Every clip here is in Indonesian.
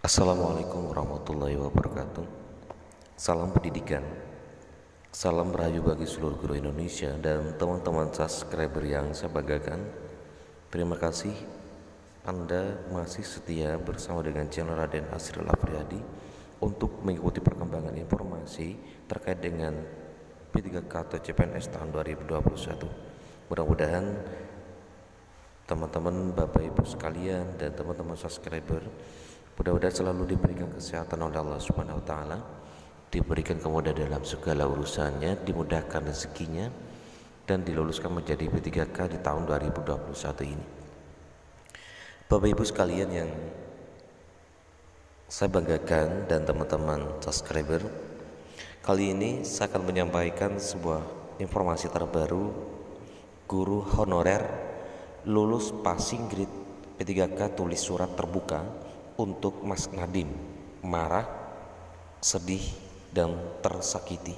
Assalamualaikum warahmatullahi wabarakatuh. Salam pendidikan, salam rahayu bagi seluruh guru Indonesia dan teman-teman subscriber yang saya banggakan. Terima kasih Anda masih setia bersama dengan channel Raden Asril Afriyadi untuk mengikuti perkembangan informasi terkait dengan P3K atau CPNS tahun 2021. Mudah-mudahan teman-teman Bapak Ibu sekalian dan teman-teman subscriber mudah-mudahan selalu diberikan kesehatan oleh Allah Subhanahu wa taala, diberikan kemudahan dalam segala urusannya, dimudahkan rezekinya dan diluluskan menjadi P3K di tahun 2021 ini. Bapak Ibu sekalian yang saya banggakan dan teman-teman subscriber, kali ini saya akan menyampaikan sebuah informasi terbaru. Guru honorer lulus passing grade P3K tulis surat terbuka untuk Mas Nadim, marah, sedih, dan tersakiti.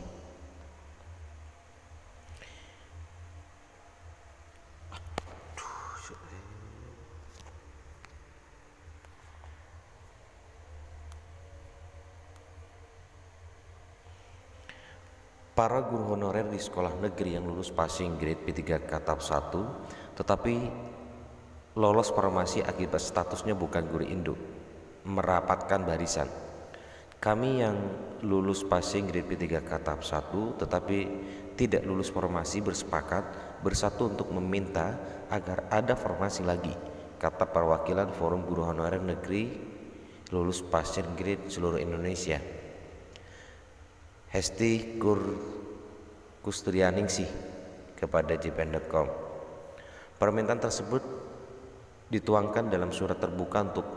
Para guru honorer di sekolah negeri yang lulus passing grade P3K tahap 1 tetapi lolos formasi akibat statusnya bukan guru induk merapatkan barisan. Kami yang lulus passing grade P3K tahap 1 tetapi tidak lulus formasi bersepakat bersatu untuk meminta agar ada formasi lagi, kata perwakilan Forum Guru Honorer Negeri lulus passing grade seluruh Indonesia. Hesti Kustrianingsih kepada jpn.com. Permintaan tersebut dituangkan dalam surat terbuka untuk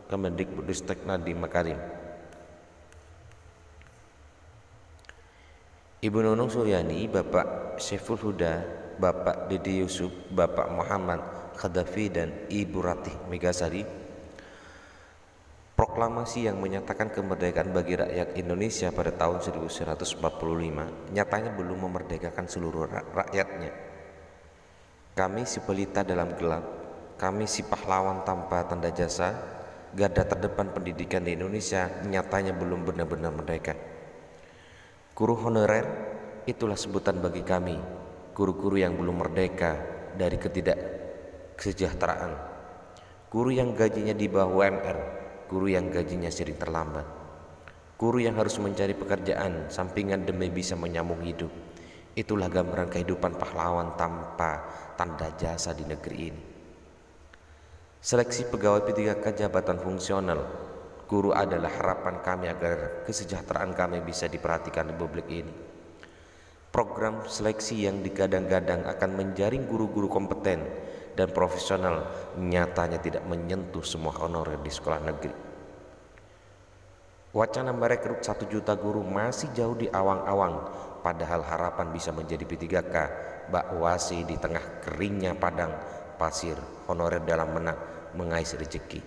Kemendikbudristek Nadiem Makarim. Ibu Nunung Suryani, Bapak Syeful Huda, Bapak Didi Yusuf, Bapak Muhammad Khadafi dan Ibu Ratih Megasari. Proklamasi yang menyatakan kemerdekaan bagi rakyat Indonesia pada tahun 1945 nyatanya belum memerdekakan seluruh rakyatnya. Kami si pelita dalam gelap, kami si pahlawan tanpa tanda jasa, garda terdepan pendidikan di Indonesia nyatanya belum benar-benar merdeka. Guru honorer itulah sebutan bagi kami, guru-guru yang belum merdeka dari ketidaksejahteraan, guru yang gajinya di bawah UMR, guru yang gajinya sering terlambat, guru yang harus mencari pekerjaan sampingan demi bisa menyambung hidup. Itulah gambaran kehidupan pahlawan tanpa tanda jasa di negeri ini. Seleksi pegawai P3K jabatan fungsional guru adalah harapan kami agar kesejahteraan kami bisa diperhatikan di publik ini. Program seleksi yang digadang-gadang akan menjaring guru-guru kompeten dan profesional nyatanya tidak menyentuh semua honorer di sekolah negeri. Wacana merekrut 1 juta guru masih jauh di awang-awang, padahal harapan bisa menjadi P3K bak wasi di tengah keringnya padang pasir honorer dalam mengais rezeki.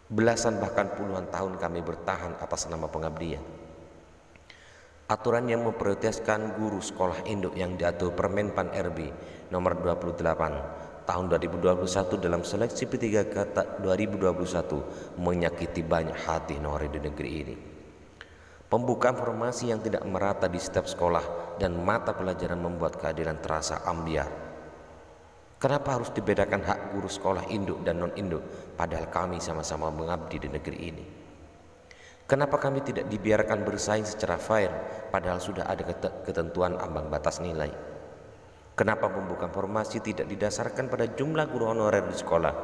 Belasan bahkan puluhan tahun kami bertahan atas nama pengabdian. Aturan yang memprioritaskan guru sekolah induk yang diatur Permenpan RB nomor 28 tahun 2021 dalam seleksi P3K 2021 menyakiti banyak hati honorer di negeri ini. Pembukaan formasi yang tidak merata di setiap sekolah dan mata pelajaran membuat keadilan terasa ambiar. Kenapa harus dibedakan hak guru sekolah induk dan non-induk padahal kami sama-sama mengabdi di negeri ini? Kenapa kami tidak dibiarkan bersaing secara fair padahal sudah ada ketentuan ambang batas nilai? Kenapa pembukaan formasi tidak didasarkan pada jumlah guru honorer di sekolah?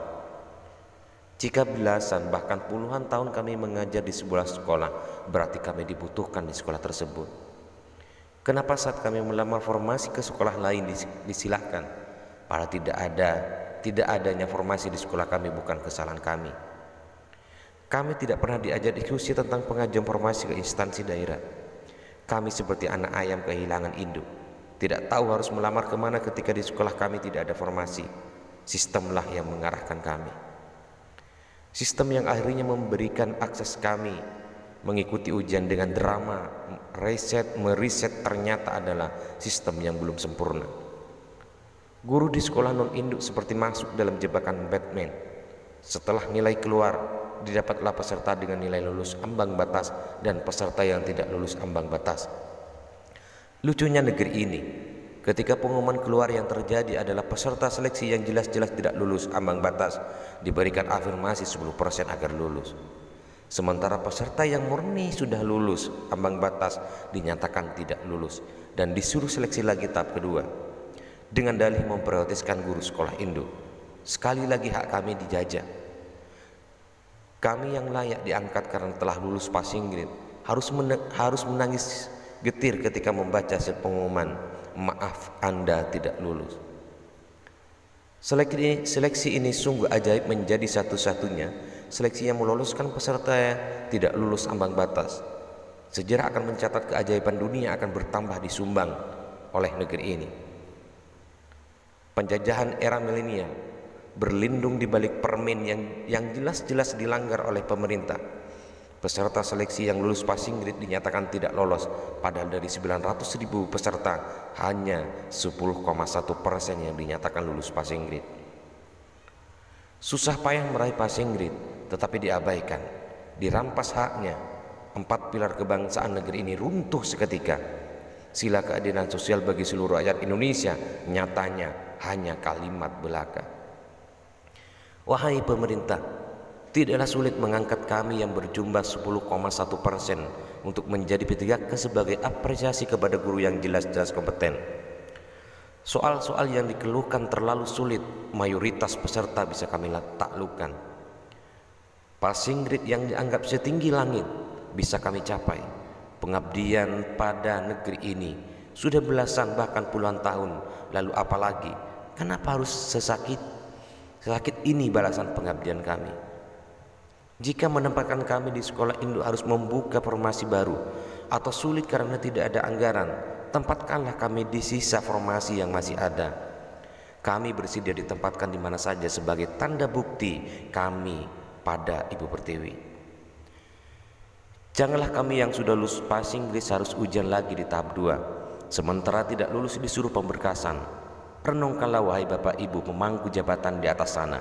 Jika belasan bahkan puluhan tahun kami mengajar di sebuah sekolah, berarti kami dibutuhkan di sekolah tersebut. Kenapa saat kami melamar formasi ke sekolah lain disilahkan? Padahal tidak adanya formasi di sekolah kami bukan kesalahan kami. Kami tidak pernah diajar diskusi tentang pengajuan formasi ke instansi daerah. Kami seperti anak ayam kehilangan induk, tidak tahu harus melamar kemana ketika di sekolah kami tidak ada formasi. Sistemlah yang mengarahkan kami. Sistem yang akhirnya memberikan akses kami mengikuti ujian dengan drama, meriset ternyata adalah sistem yang belum sempurna. Guru di sekolah non-induk seperti masuk dalam jebakan Batman. Setelah nilai keluar, didapatlah peserta dengan nilai lulus ambang batas dan peserta yang tidak lulus ambang batas. Lucunya negeri ini, ketika pengumuman keluar yang terjadi adalah peserta seleksi yang jelas-jelas tidak lulus ambang batas diberikan afirmasi 10% agar lulus. Sementara peserta yang murni sudah lulus ambang batas dinyatakan tidak lulus dan disuruh seleksi lagi tahap kedua dengan dalih memprioritaskan guru sekolah induk. Sekali lagi hak kami dijajah. Kami yang layak diangkat karena telah lulus passing grade harus menangis getir ketika membaca hasil pengumuman, maaf Anda tidak lulus. Seleksi ini sungguh ajaib, menjadi satu-satunya seleksi yang meloloskan peserta yang tidak lulus ambang batas. Sejarah akan mencatat keajaiban dunia akan bertambah disumbang oleh negeri ini. Penjajahan era milenial berlindung di balik permen yang jelas-jelas dilanggar oleh pemerintah. Peserta seleksi yang lulus passing grade dinyatakan tidak lolos, padahal dari 900.000 peserta hanya 10,1% yang dinyatakan lulus passing grade. Susah payah meraih passing grade tetapi diabaikan, dirampas haknya. 4 pilar kebangsaan negeri ini runtuh seketika. Sila keadilan sosial bagi seluruh rakyat Indonesia nyatanya hanya kalimat belaka. Wahai pemerintah, tidaklah sulit mengangkat kami yang berjumlah 10,1% untuk menjadi P3K sebagai apresiasi kepada guru yang jelas-jelas kompeten. Soal-soal yang dikeluhkan terlalu sulit, mayoritas peserta bisa kami taklukkan. Passing grade yang dianggap setinggi langit bisa kami capai. Pengabdian pada negeri ini sudah belasan bahkan puluhan tahun. Lalu apalagi, kenapa harus sesakit ini balasan pengabdian kami? Jika menempatkan kami di sekolah induk harus membuka formasi baru atau sulit karena tidak ada anggaran, tempatkanlah kami di sisa formasi yang masih ada. Kami bersedia ditempatkan di mana saja sebagai tanda bukti kami pada Ibu Pertiwi. Janganlah kami yang sudah lulus passing grade harus ujian lagi di tahap 2, sementara tidak lulus disuruh pemberkasan. Renungkanlah wahai Bapak Ibu pemangku jabatan di atas sana,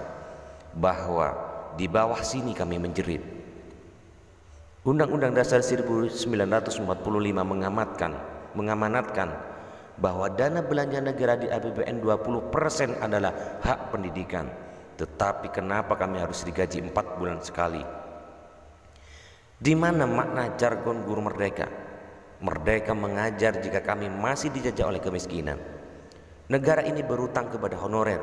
bahwa di bawah sini kami menjerit. Undang-Undang Dasar 1945 mengamanatkan bahwa dana belanja negara di APBN 20% adalah hak pendidikan. Tetapi kenapa kami harus digaji 4 bulan sekali? Di mana makna jargon guru merdeka? Merdeka mengajar jika kami masih dijajah oleh kemiskinan. Negara ini berutang kepada honorer.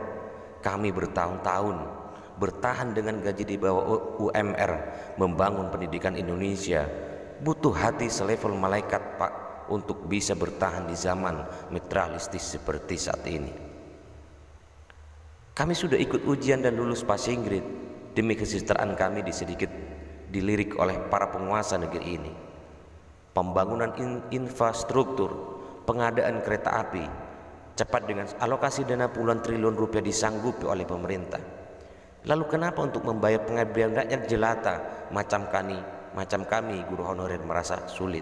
Kami bertahun-tahun bertahan dengan gaji di bawah UMR membangun pendidikan Indonesia. Butuh hati selevel malaikat, Pak, untuk bisa bertahan di zaman materialistis seperti saat ini. Kami sudah ikut ujian dan lulus passing grade demi kesejahteraan kami sedikit dilirik oleh para penguasa negeri ini. Pembangunan infrastruktur, pengadaan kereta api cepat dengan alokasi dana puluhan triliun rupiah disanggupi oleh pemerintah. Lalu kenapa untuk membayar pengabdian rakyat jelata macam kami guru honorer merasa sulit?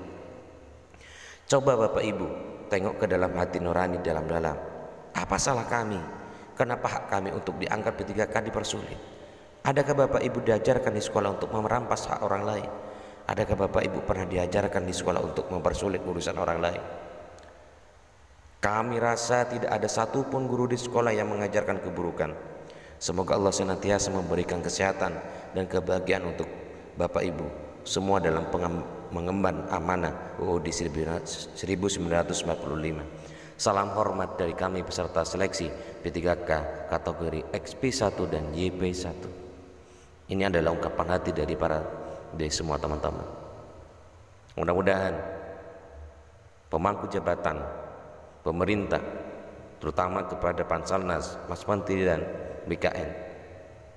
Coba Bapak Ibu tengok ke dalam hati nurani dalam-dalam. Apa salah kami? Kenapa hak kami untuk diangkat P3K dipersulit? Adakah Bapak Ibu diajarkan di sekolah untuk merampas hak orang lain? Adakah Bapak Ibu pernah diajarkan di sekolah untuk mempersulit urusan orang lain? Kami rasa tidak ada satupun guru di sekolah yang mengajarkan keburukan. Semoga Allah senantiasa memberikan kesehatan dan kebahagiaan untuk Bapak Ibu semua dalam mengemban amanah UUD 1945. Salam hormat dari kami peserta seleksi P3K kategori XP1 dan YP1. Ini adalah ungkapan hati dari semua teman-teman. Mudah-mudahan pemangku jabatan, pemerintah, terutama kepada Pansalnas, Mas Menteri dan BKN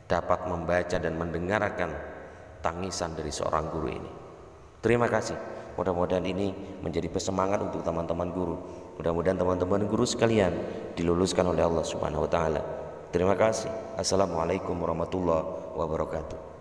dapat membaca dan mendengarkan tangisan dari seorang guru ini. Terima kasih. Mudah-mudahan ini menjadi penyemangat untuk teman-teman guru. Mudah-mudahan teman-teman guru sekalian diluluskan oleh Allah Subhanahu wa taala. Terima kasih. Assalamualaikum warahmatullahi wabarakatuh.